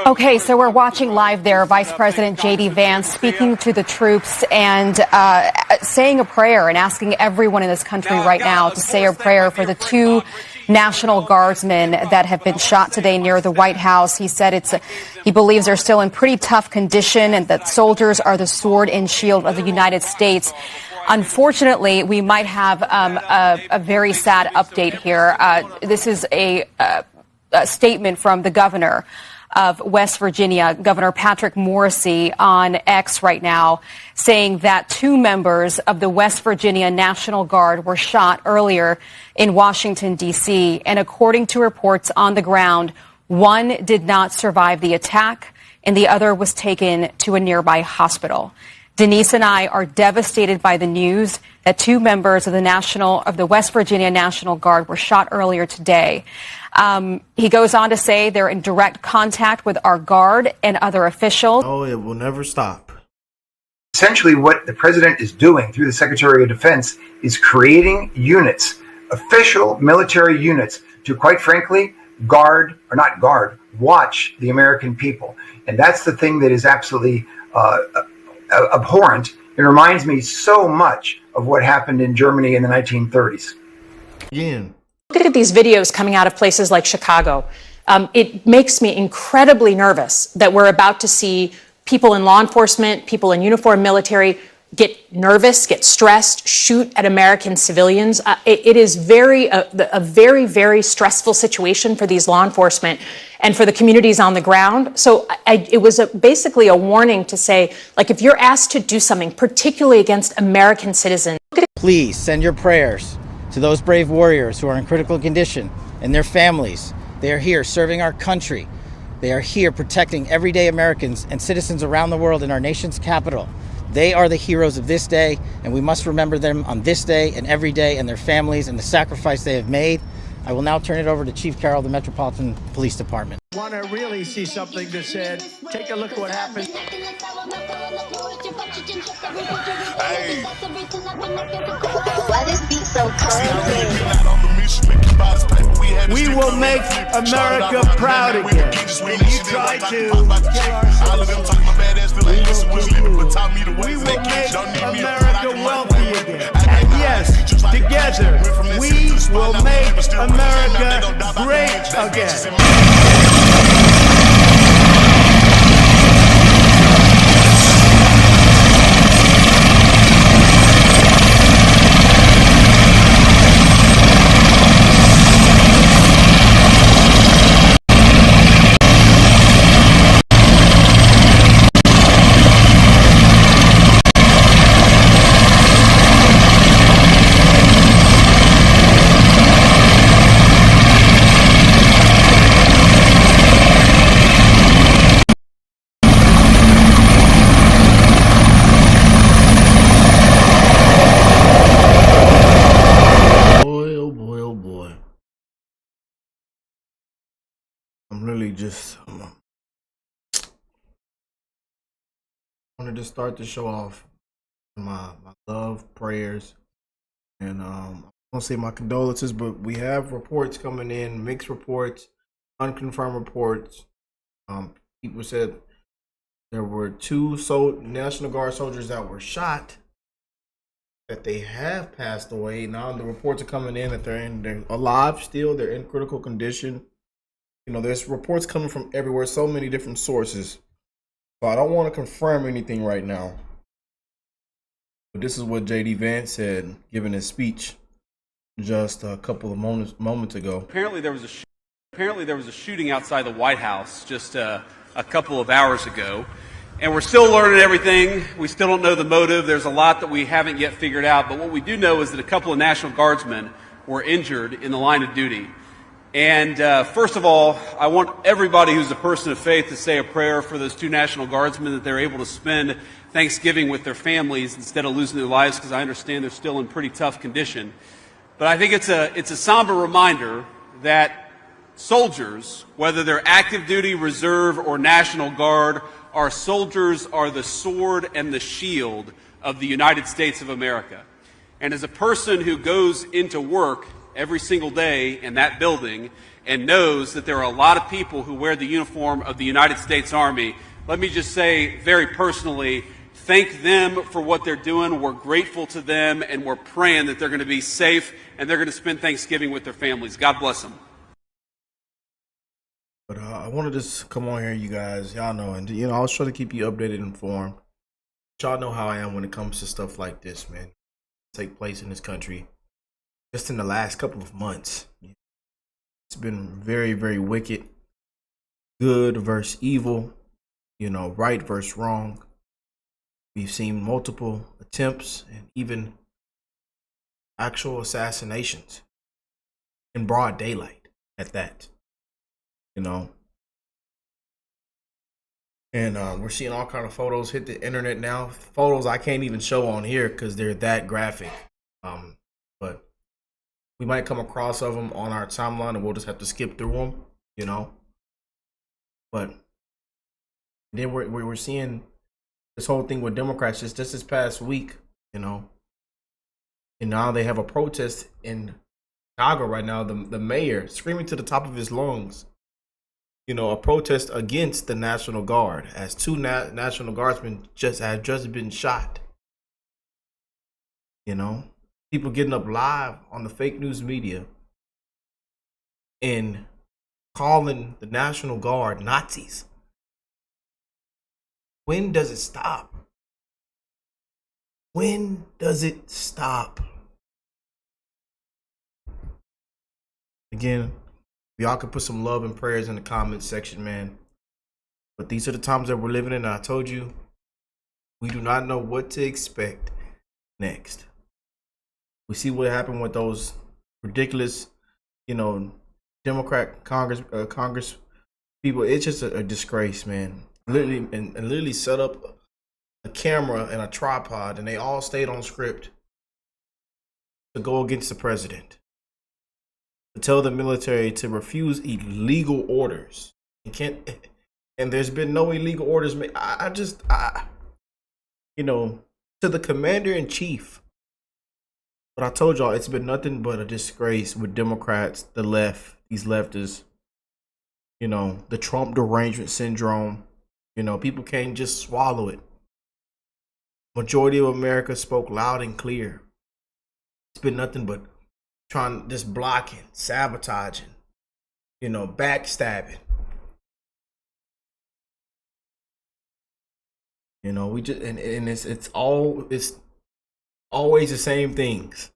Okay, so we're watching live there Vice President JD Vance speaking to the troops and saying a prayer and asking everyone in this country right now to say a prayer for the two National Guardsmen that have been shot today near the White House. He said he believes they're still in pretty tough condition and that soldiers are the sword and shield of the United States. Unfortunately, we might have a very sad update here. This is a statement from the governor of West Virginia, Governor Patrick Morrisey, on X right now, saying that two members of the West Virginia National Guard were shot earlier in Washington, D.C. And according to reports on the ground, one did not survive the attack and the other was taken to a nearby hospital. Denise and I are devastated by the news that two members of the West Virginia National Guard were shot earlier today. He goes on to say they're in direct contact with our Guard and other officials. Oh, it will never stop. Essentially, what the president is doing through the Secretary of Defense is creating units, official military units, to, quite frankly, watch the American people. And that's the thing that is absolutely abhorrent. It reminds me so much of what happened in Germany in the 1930s. Again. Look at these videos coming out of places like Chicago. It makes me incredibly nervous that we're about to see people in law enforcement, people in uniform military get nervous, get stressed, shoot at American civilians. It is a very, very stressful situation for these law enforcement and for the communities on the ground. So it was basically a warning to say, like, if you're asked to do something, particularly against American citizens. Please send your prayers to those brave warriors who are in critical condition and their families. They are here serving our country. They are here protecting everyday Americans and citizens around the world in our nation's capital. They are the heroes of this day, and we must remember them on this day and every day, and their families and the sacrifice they have made. I will now turn it over to Chief Carroll of the Metropolitan Police Department. Want to really see something that said, take a look at what happened. Hey. Why this beat so cold? We will make America proud again. And you try to kill our we will make America wealthy again. And yes, together, we will make America great again. I'm really just wanted to start the show off my love, prayers, and I won't say my condolences, but we have reports coming in, mixed reports, unconfirmed reports. People said there were two National Guard soldiers that were shot, that they have passed away. Now the reports are coming in that they're alive still, they're in critical condition. You know, there's reports coming from everywhere, so many different sources. So I don't want to confirm anything right now. But this is what JD Vance said, giving his speech just a couple of moments ago. Apparently there was a shooting outside the White House just a couple of hours ago. And we're still learning everything. We still don't know the motive. There's a lot that we haven't yet figured out. But what we do know is that a couple of National Guardsmen were injured in the line of duty. And first of all, I want everybody who's a person of faith to say a prayer for those two National Guardsmen, that they're able to spend Thanksgiving with their families instead of losing their lives, because I understand they're still in pretty tough condition. But I think it's a somber reminder that soldiers, whether they're active duty, reserve, or National Guard, our soldiers are the sword and the shield of the United States of America. And as a person who goes into work every single day in that building and knows that there are a lot of people who wear the uniform of the United States Army. Let me just say very personally, thank them for what they're doing. We're grateful to them, and we're praying that they're going to be safe and they're going to spend Thanksgiving with their families. God bless them. But I wanted to just come on here, you guys. Y'all know, and I was trying to keep you updated and informed. Y'all know how I am when it comes to stuff like this, man. Take place in this country just in the last couple of months. It's been very, very wicked. Good versus evil, right versus wrong. We've seen multiple attempts and even actual assassinations in broad daylight at that, And we're seeing all kind of photos hit the internet now. Photos I can't even show on here because they're that graphic. But we might come across of them on our timeline and we'll just have to skip through them, But then we're seeing this whole thing with Democrats just this past week, And now they have a protest in Chicago right now. The mayor screaming to the top of his lungs, a protest against the National Guard as two National Guardsmen had just been shot. People getting up live on the fake news media and calling the National Guard Nazis. When does it stop? When does it stop? Again, y'all can put some love and prayers in the comments section, man. But these are the times that we're living in. I told you, we do not know what to expect next. We see what happened with those ridiculous, Democrat Congress people. It's just a disgrace, man. Literally set up a camera and a tripod, and they all stayed on script to go against the president, to tell the military to refuse illegal orders. And there's been no illegal orders made. To the commander in chief. But I told y'all, it's been nothing but a disgrace with Democrats, the left, these leftists, the Trump derangement syndrome. People can't just swallow it. Majority of America spoke loud and clear. It's been nothing but just blocking, sabotaging, backstabbing. We just and it's always the same things.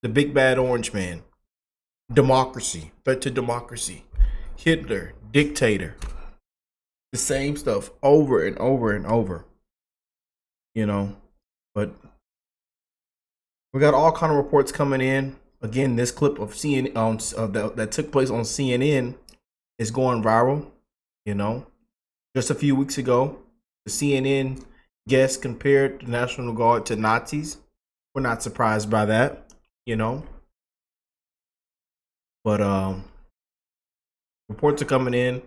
The big bad orange man, democracy, threat to democracy, Hitler, dictator. The same stuff over and over and over. But we got all kind of reports coming in. Again, this clip of CNN that took place on CNN is going viral. Just a few weeks ago, the CNN guest compared the National Guard to Nazis. We're not surprised by that, But reports are coming in,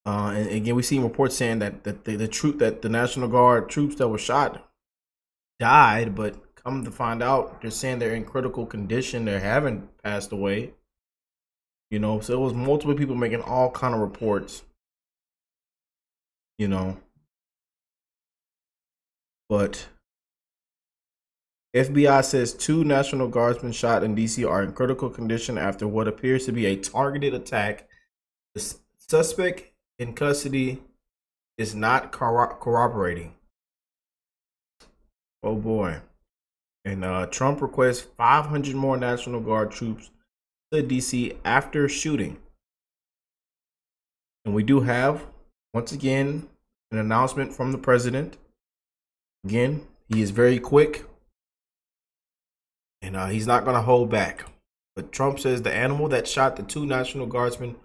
and again, we see reports saying that the National Guard troops that were shot died, but come to find out, they're saying they're in critical condition. They haven't passed away. So it was multiple people making all kind of reports. But FBI says 2 National Guardsmen shot in DC are in critical condition after what appears to be a targeted attack. The suspect in custody is not corroborating. Oh boy. And Trump requests 500 more National Guard troops to DC after shooting. And we do have, once again, an announcement from the president. Again, he is very quick. And he's not going to hold back. But Trump says the animal that shot the 2 National Guardsmen,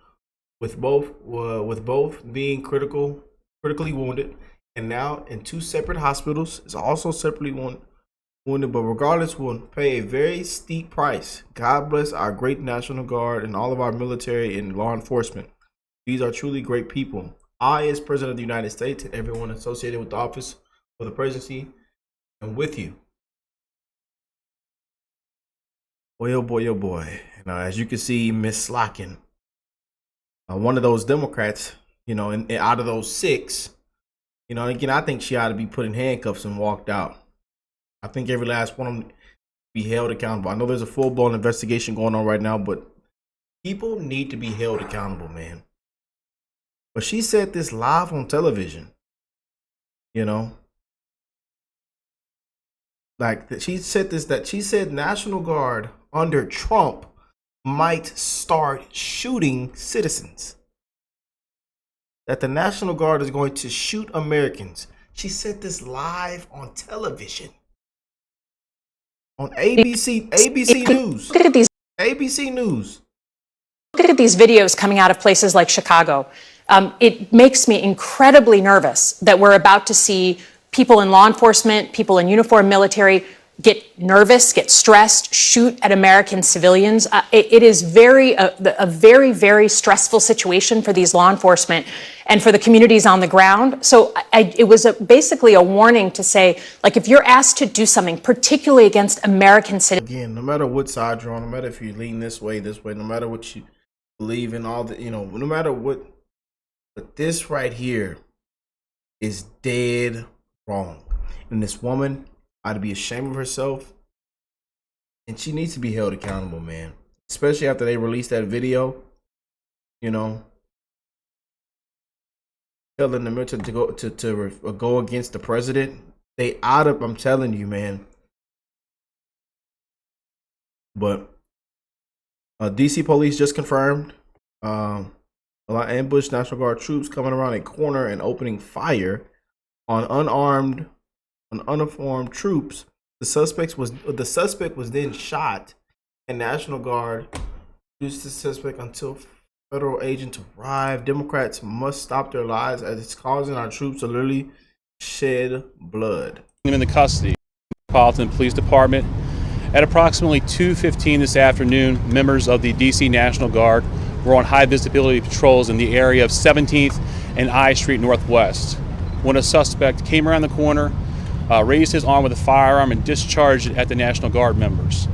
with both being critically wounded, and now in 2 separate hospitals, is also separately wounded. But regardless, will pay a very steep price. God bless our great National Guard and all of our military and law enforcement. These are truly great people. I, as President of the United States, and everyone associated with the office of the presidency, am with you. Boy, oh boy, oh boy. And as you can see, Miss Slockin one of those Democrats, you know, and out of those 6, you know, again, I think she ought to be put in handcuffs and walked out. I think every last one of them be held accountable. I know there's a full-blown investigation going on right now, but people need to be held accountable, man. But she said this live on television, you know. Like, she said this, that she said National Guard under Trump might start shooting citizens. That the National Guard is going to shoot Americans. She said this live on television. On ABC News. Look at these. ABC News. Look at these videos coming out of places like Chicago. It makes me incredibly nervous that we're about to see people in law enforcement, people in uniform military get nervous, get stressed, shoot at American civilians. It is a very, very stressful situation for these law enforcement and for the communities on the ground. So it was basically a warning to say, like, if you're asked to do something, particularly against American citizens. Again, no matter what side you're on, no matter if you lean this way, no matter what you believe in, all the, you know, no matter what, but this right here is dead wrong. And this woman ought to be ashamed of herself, and she needs to be held accountable, man. Especially after they released that video, you know, telling the military to go against the president. They out of, I'm telling you, man. But DC police just confirmed a lot of ambushed National Guard troops coming around a corner and opening fire on uniformed troops. The suspect was then shot, and National Guard used the suspect until federal agents arrive. Democrats must stop their lies as it's causing our troops to literally shed blood. In the custody, Metropolitan Police Department. At approximately 2:15 this afternoon, members of the DC National Guard were on high visibility patrols in the area of 17th and I Street Northwest when a suspect came around the corner, raised his arm with a firearm and discharged it at the National Guard members.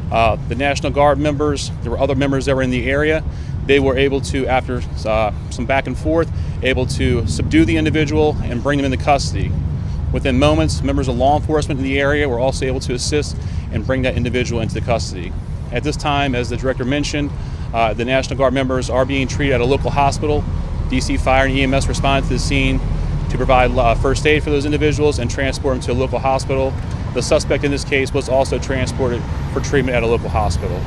The National Guard members, there were other members that were in the area. They were able to, after some back and forth, able to subdue the individual and bring them into custody. Within moments, members of law enforcement in the area were also able to assist and bring that individual into the custody. At this time, as the director mentioned, the National Guard members are being treated at a local hospital. DC Fire and EMS responded to the scene to provide first aid for those individuals and transport them to a local hospital. The suspect in this case was also transported for treatment at a local hospital.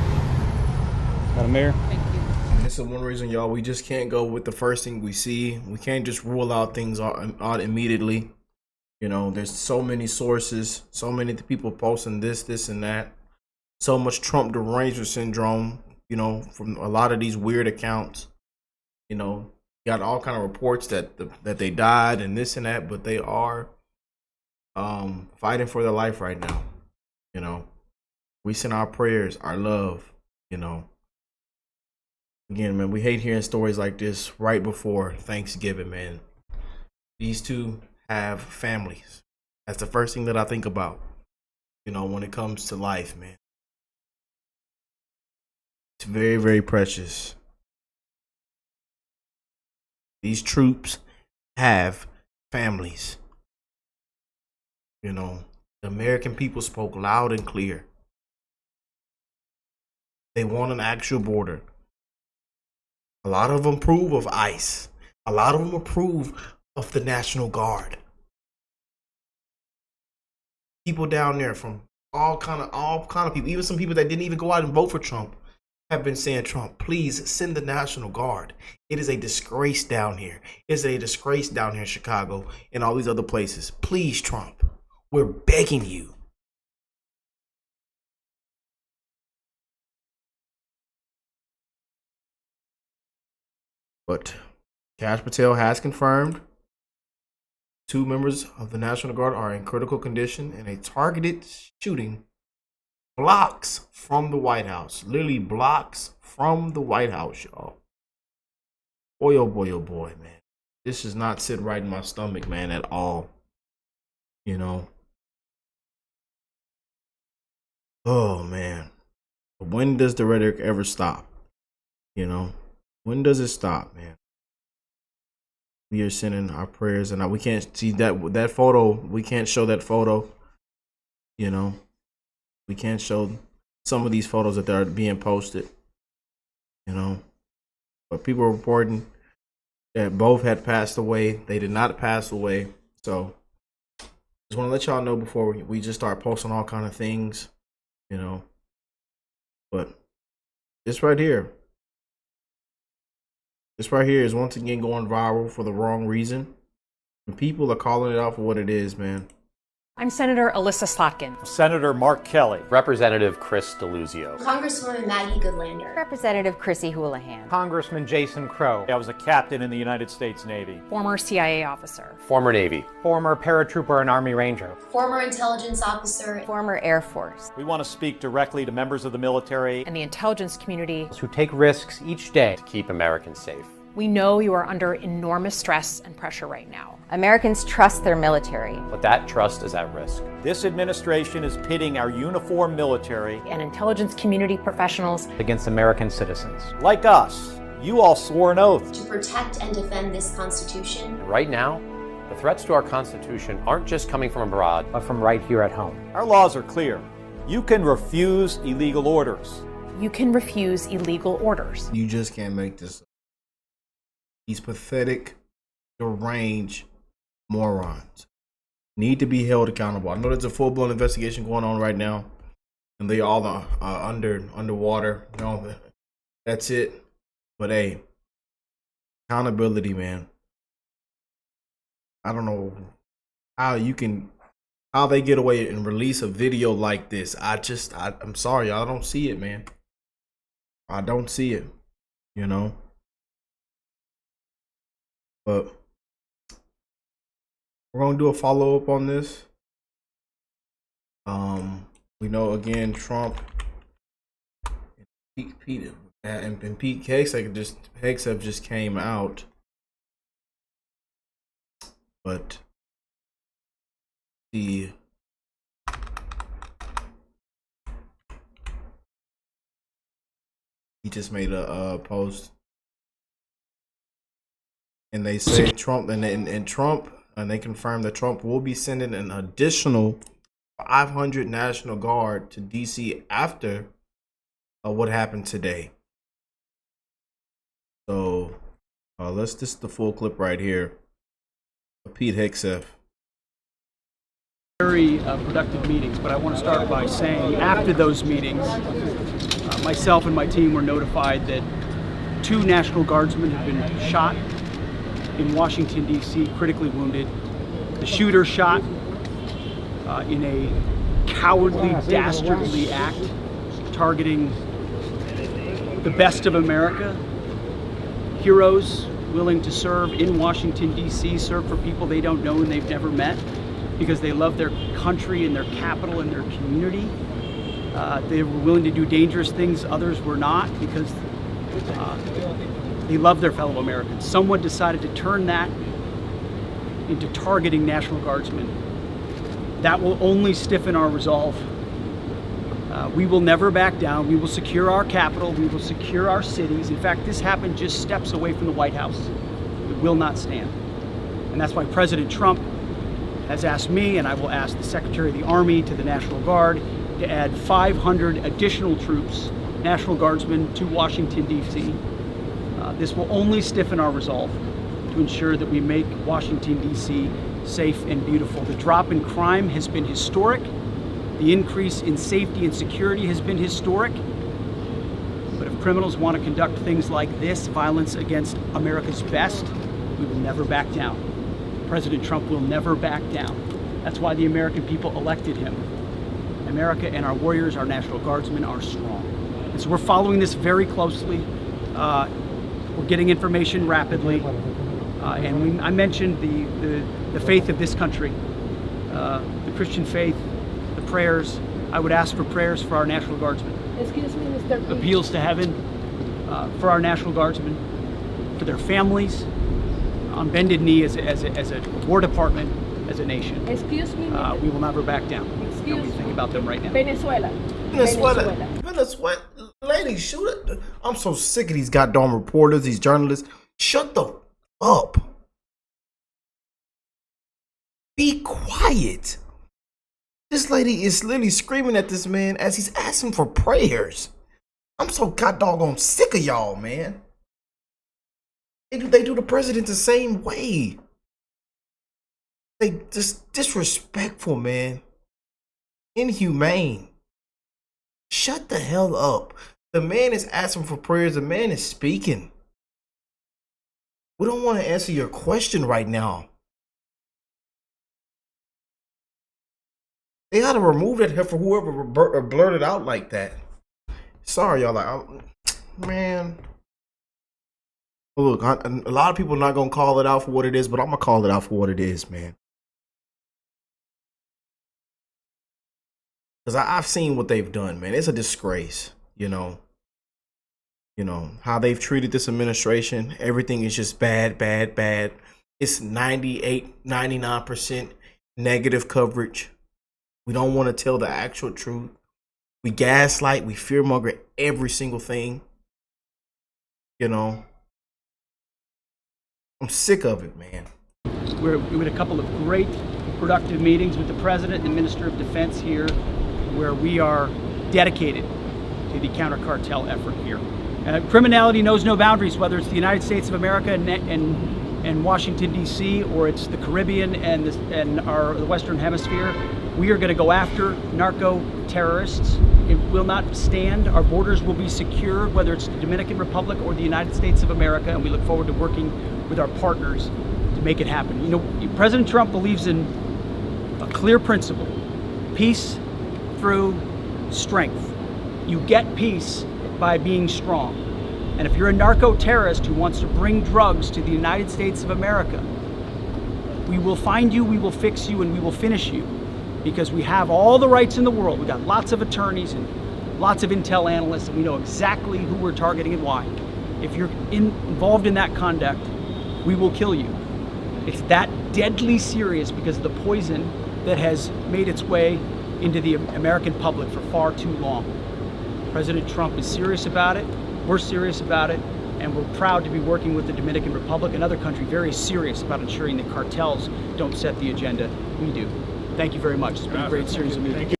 Madam Mayor? This is one reason, y'all, we just can't go with the first thing we see. We can't just rule out things out immediately. You know, there's so many sources, so many people posting this and that. So much Trump derangement syndrome, you know, from a lot of these weird accounts. You know, got all kind of reports that they died and this and that, but they are fighting for their life right now. You know, we send our prayers, our love, you know. Again, man, we hate hearing stories like this right before Thanksgiving, man. These two have families. That's the first thing that I think about, you know, when it comes to life, man. It's very, very precious. These troops have families. You know, the American people spoke loud and clear. They want an actual border. A lot of them approve of ICE. A lot of them approve of the National Guard. People down there from all kind of people, even some people that didn't even go out and vote for Trump, have been saying, Trump, please send the National Guard. It is a disgrace down here. It's a disgrace down here in Chicago and all these other places. Please, Trump, we're begging you. But Kash Patel has confirmed 2 members of the National Guard are in critical condition in a targeted shooting blocks from the White House. Literally blocks from the White House, y'all. Boy, oh boy, oh boy, man. This does not sit right in my stomach, man, at all. You know. Oh, man. When does the rhetoric ever stop? You know. When does it stop, man? We are sending our prayers, and we can't see that photo. We can't show that photo. You know, we can't show some of these photos that are being posted. You know, but people are reporting that both had passed away. They did not pass away. So just want to let y'all know before we just start posting all kind of things, you know. But this right here is once again going viral for the wrong reason. And people are calling it out for what it is, man. I'm Senator Alyssa Slotkin. Senator Mark Kelly. Representative Chris Deluzio. Congresswoman Maggie Goodlander. Representative Chrissy Houlihan. Congressman Jason Crow. I was a captain in the United States Navy. Former CIA officer. Former Navy. Former paratrooper and Army Ranger. Former intelligence officer. Former Air Force. We want to speak directly to members of the military And the intelligence community. who take risks each day To keep Americans safe. We know you are under enormous stress and pressure right now. Americans trust their military. But that trust is at risk. This administration is pitting our uniformed military And intelligence community professionals against American citizens. Like us, you all swore an oath To protect and defend this Constitution. Right now, the threats to our Constitution aren't just coming from abroad, but from right here at home. Our laws are clear. You can refuse illegal orders. You can refuse illegal orders. You just can't make this up. These pathetic, deranged morons need to be held accountable. I know there's a full-blown investigation going on right now, and they all are underwater. You know, that's it. But hey, accountability, man. I don't know how they get away and release a video like this. I'm sorry, I don't see it, man. I don't see it, you know. But we're gonna do a follow-up on this. We know again Trump and Pete Cashapp just came out, but he just made a post. And they say Trump and they confirmed that Trump will be sending an additional 500 National Guard to DC after what happened today. So this is the full clip right here of Pete Cashapp. Very productive meetings, but I want to start by saying after those meetings, myself and my team were notified that 2 National Guardsmen have been shot in Washington, D.C., critically wounded. The shooter shot in a cowardly, dastardly act targeting the best of America. Heroes willing to serve in Washington, D.C., serve for people they don't know and they've never met because they love their country and their capital and their community. They were willing to do dangerous things others were not because they love their fellow Americans. Someone decided to turn that into targeting National Guardsmen. That will only stiffen our resolve. We will never back down. We will secure our capital. We will secure our cities. In fact, this happened just steps away from the White House. It will not stand. And that's why President Trump has asked me, and I will ask the Secretary of the Army to the National Guard, to add 500 additional troops, National Guardsmen, to Washington, D.C. This will only stiffen our resolve to ensure that we make Washington, D.C. safe and beautiful. The drop in crime has been historic. The increase in safety and security has been historic. But if criminals want to conduct things like this, violence against America's best, we will never back down. President Trump will never back down. That's why the American people elected him. America and our warriors, our National Guardsmen, are strong. And so we're following this very closely. We're getting information rapidly. I mentioned the faith of this country, the Christian faith, the prayers. I would ask for prayers for our National Guardsmen. Excuse me, Mr. Appeals to heaven for our National Guardsmen, for their families, on bended knee as a War Department, as a nation. Excuse me. We will never back down. Excuse we think about them right now. Venezuela. lady, shoot it. I'm so sick of these goddamn reporters, these journalists. Shut the up. Be quiet. This lady is literally screaming at this man as he's asking for prayers. I'm so goddamn sick of y'all, man. They do the president the same way. They just disrespectful, man. Inhumane. Shut the hell up. The man is asking for prayers. The man is speaking. We don't want to answer your question right now. They gotta remove that for whoever blurted out like that. Sorry, y'all. Man. Look, a lot of people are not gonna call it out for what it is, but I'm gonna call it out for what it is, man. Because I've seen what they've done, man. It's a disgrace, you know. You know, how they've treated this administration. Everything is just bad, bad, bad. It's 98, 99% negative coverage. We don't want to tell the actual truth. We gaslight, we fearmonger every single thing. You know. I'm sick of it, man. We had a couple of great, productive meetings with the President and the Minister of Defense here, where we are dedicated to the counter-cartel effort here. Criminality knows no boundaries, whether it's the United States of America and Washington, D.C., or it's the Caribbean and the Western Hemisphere. We are going to go after narco-terrorists. It will not stand. Our borders will be secure, whether it's the Dominican Republic or the United States of America, and we look forward to working with our partners to make it happen. You know, President Trump believes in a clear principle: peace through strength. You get peace by being strong. And if you're a narco-terrorist who wants to bring drugs to the United States of America, we will find you, we will fix you, and we will finish you, because we have all the rights in the world. We've got lots of attorneys and lots of intel analysts, and we know exactly who we're targeting and why. If you're involved in that conduct, we will kill you. It's that deadly serious because of the poison that has made its way into the American public for far too long. President Trump is serious about it. We're serious about it. And we're proud to be working with the Dominican Republic, another country very serious about ensuring that cartels don't set the agenda. We do. Thank you very much. It's been a great series of meetings.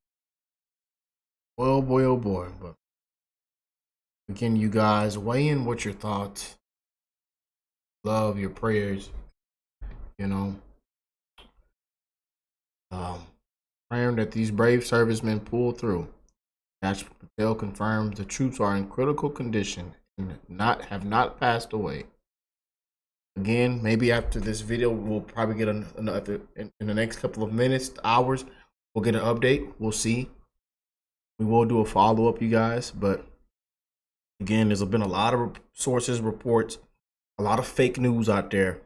Well, boy, oh boy. But again, you guys, weigh in with your thoughts. Love your prayers. You know. Praying that these brave servicemen pull through. Cashapp Patel confirms the troops are in critical condition and have not passed away. Again, maybe after this video, we'll probably get another in the next couple of minutes, hours. We'll get an update. We'll see. We will do a follow-up, you guys. But again, there's been a lot of sources, reports, a lot of fake news out there.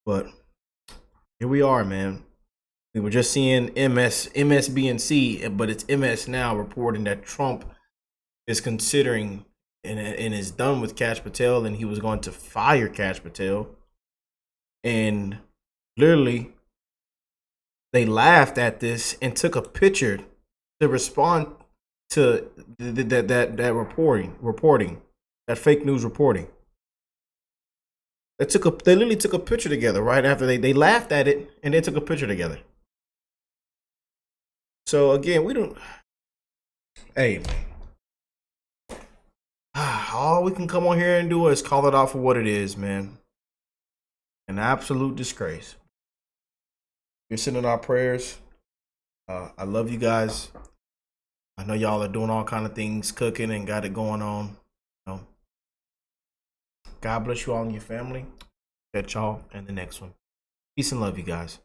But here we are, man. We were just seeing MSNBC, but it's MS Now reporting that Trump is considering and is done with Cashapp Patel, and he was going to fire Cashapp Patel. And literally, they laughed at this and took a picture to respond to that reporting, that fake news reporting. They literally took a picture together right after they laughed at it, and they took a picture together. So again, we don't. Hey, all we can come on here and do is call it out for what it is, man. An absolute disgrace. You're sending our prayers. I love you guys. I know y'all are doing all kind of things, cooking and got it going on. You know. God bless you all and your family. Catch y'all in the next one. Peace and love, you guys.